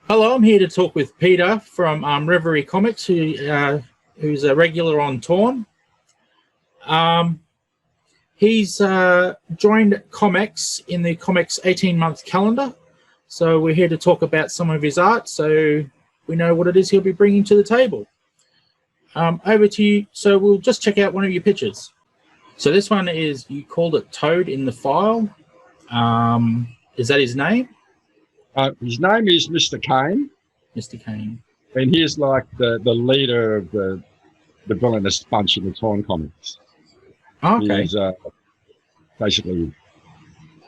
Hello, I'm here to talk with Peter from Reverie ComX, who's a regular on Torn. He's joined ComX in the ComX 18-month calendar. So we're here to talk about some of his art, so we know what it is he'll be bringing to the table. Over to you. So we'll just check out one of your pictures. So this one is, you called it Toad in the file. Is that his name? His name is Mr. Cain. Mr. Kane. And he's like the leader of the villainous bunch in the Torn comics. Okay. He's basically a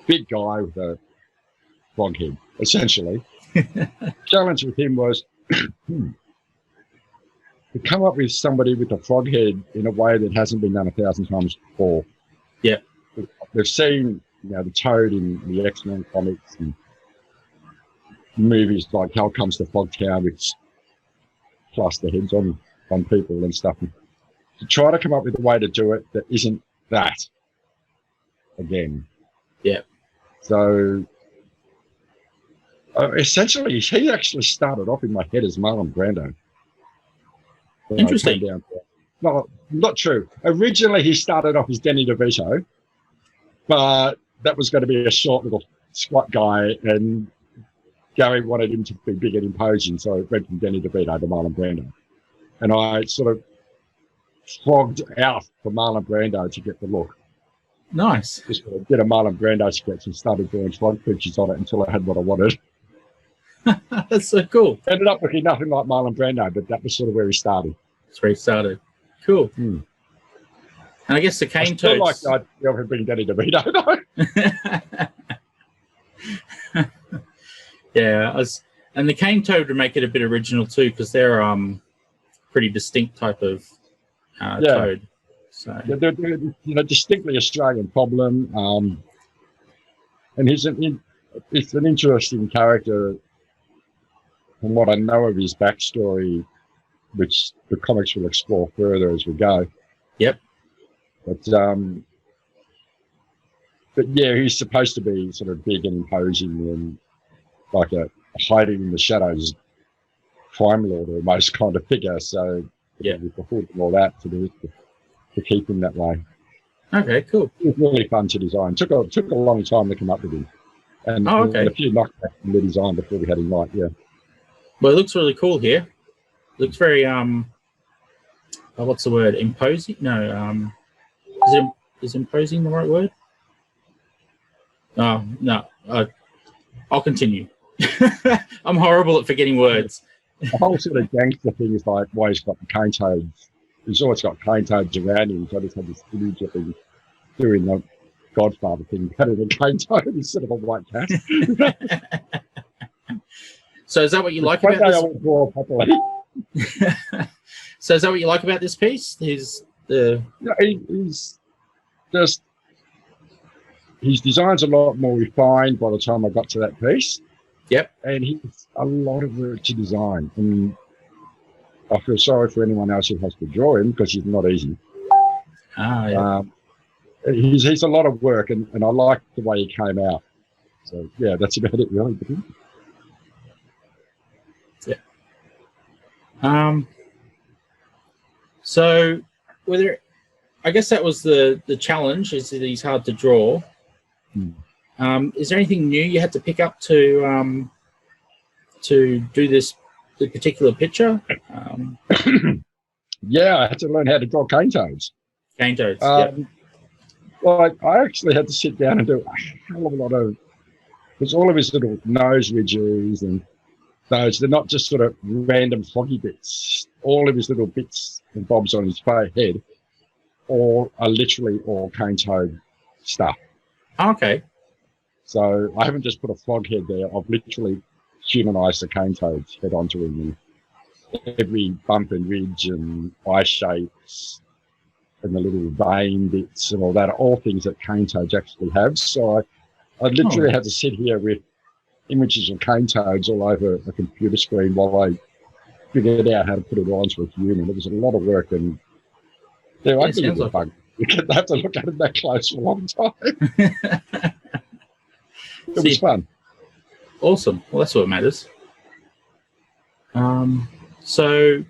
big guy with a frog head, essentially. The challenge with him was to come up with somebody with a frog head in a way that hasn't been done 1,000 times before. Yeah. We've seen, the Toad in the X-Men comics and movies like Hell Comes to Fogtown, which plaster heads on people and stuff. To try to come up with a way to do it that isn't that again. Yeah. So essentially, he actually started off in my head as Marlon Brando. Interesting. No, not true. Originally, he started off as Danny DeVito, but that was going to be a short little squat guy, and Gary wanted him to be big and imposing, so it went from Danny DeVito to Marlon Brando. And I sort of flogged out for Marlon Brando to get the look. Nice. Just did a Marlon Brando sketch and started doing frog pictures on it until I had what I wanted. That's so cool. Ended up looking nothing like Marlon Brando, but that was sort of where he started. That's where he started. Cool. And I guess the Cain Toads... I still like the idea of being Danny DeVito, though. Yeah, and the Cain Toad would make it a bit original too, because they're pretty distinct type of toad. So they're distinctly Australian problem, and it's an interesting character from what I know of his backstory, which the comics will explore further as we go. Yep. But yeah, he's supposed to be sort of big and imposing and like a hiding in the shadows crime lord almost kind of figure. So yeah, we performed all that to keep him that way. Okay, cool. It was really fun to design. Took a long time to come up with him, and, and a few knockbacks in the design before we had him right. Yeah. Well, it looks really cool here. It looks very what's the word? Imposing? No. Is imposing the right word? Oh no. I'll continue. I'm horrible at forgetting words. The whole sort of gangster thing is like why he's got the cane toads. He's always got cane toads around him. So I just had this image of him doing the Godfather thing better than cane toad instead of a white cat. So is that what you like about this? So is that what you like about this piece? He's just his design's a lot more refined by the time I got to that piece. Yep. And he's a lot of work to design. And I feel sorry for anyone else who has to draw him because he's not easy. Yeah. He's a lot of work, and I like the way he came out. So, yeah, that's about it, really. Yeah. So, I guess that was the challenge, is that he's hard to draw. Is there anything new you had to pick up to do the particular picture? Yeah, I had to learn how to draw cane toads. Cane toads, yeah. Well, I actually had to sit down and do a hell of a lot of, because all of his little nose ridges and those, they're not just sort of random foggy bits. All of his little bits and bobs on his head are literally all cane toad stuff. Okay. So I haven't just put a frog head there. I've literally humanized the cane toad's head onto him. And every bump and ridge and eye shapes and the little vein bits and all that are all things that cane toads actually have. So I literally had to sit here with images of cane toads all over a computer screen while I figured out how to put it onto a human. It was a lot of work, and I think it was a bug. You have to look at it that close for a long time. It was fun. Awesome. Well, that's what matters. So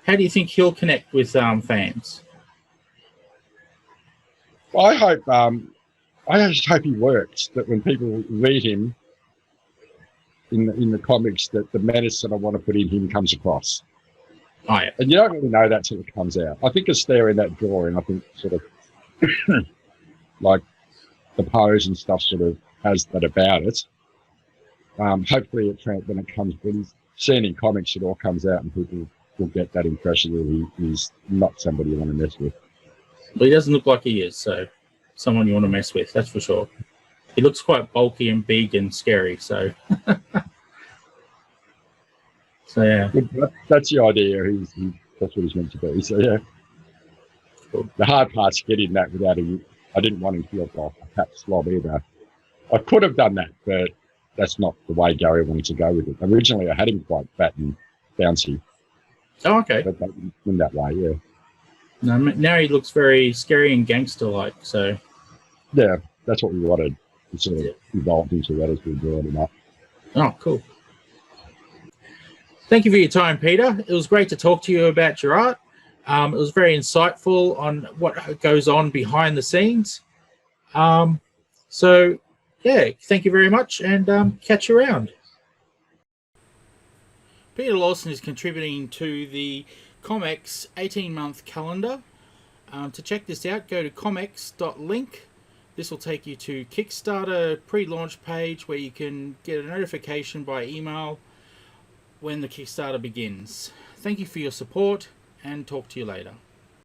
how do you think he'll connect with fans? I hope. I just hope he works. That when people read him in the comics, that the menace that I want to put in him comes across. Oh, yeah. And you don't really know that till it comes out. I think it's there in that drawing. I think sort of like the pose and stuff sort of has that about it. Hopefully, when it comes, when he's seen in comics, it all comes out and people will get that impression that he's not somebody you want to mess with. Well, he doesn't look like he is, so someone you want to mess with, that's for sure. He looks quite bulky and big and scary, so... So, yeah. That's the idea. That's what he's meant to be. So, yeah. Cool. The hard part's getting that without him. I didn't want him to feel like a fat slob either. I could have done that, but that's not the way Gary wanted to go with it. Originally, I had him quite fat and bouncy. Oh, okay. But in that way, yeah. No, now he looks very scary and gangster-like, so... Yeah, that's what we wanted. It sort of evolved into that as we were doing him up. Oh, cool. Thank you for your time, Peter. It was great to talk to you about your art. It was very insightful on what goes on behind the scenes. So, yeah, thank you very much, and catch you around. Peter Lawson is contributing to the ComX 18-month calendar. To check this out, go to comx.link. This will take you to Kickstarter pre-launch page where you can get a notification by email when the Kickstarter begins. Thank you for your support, and talk to you later.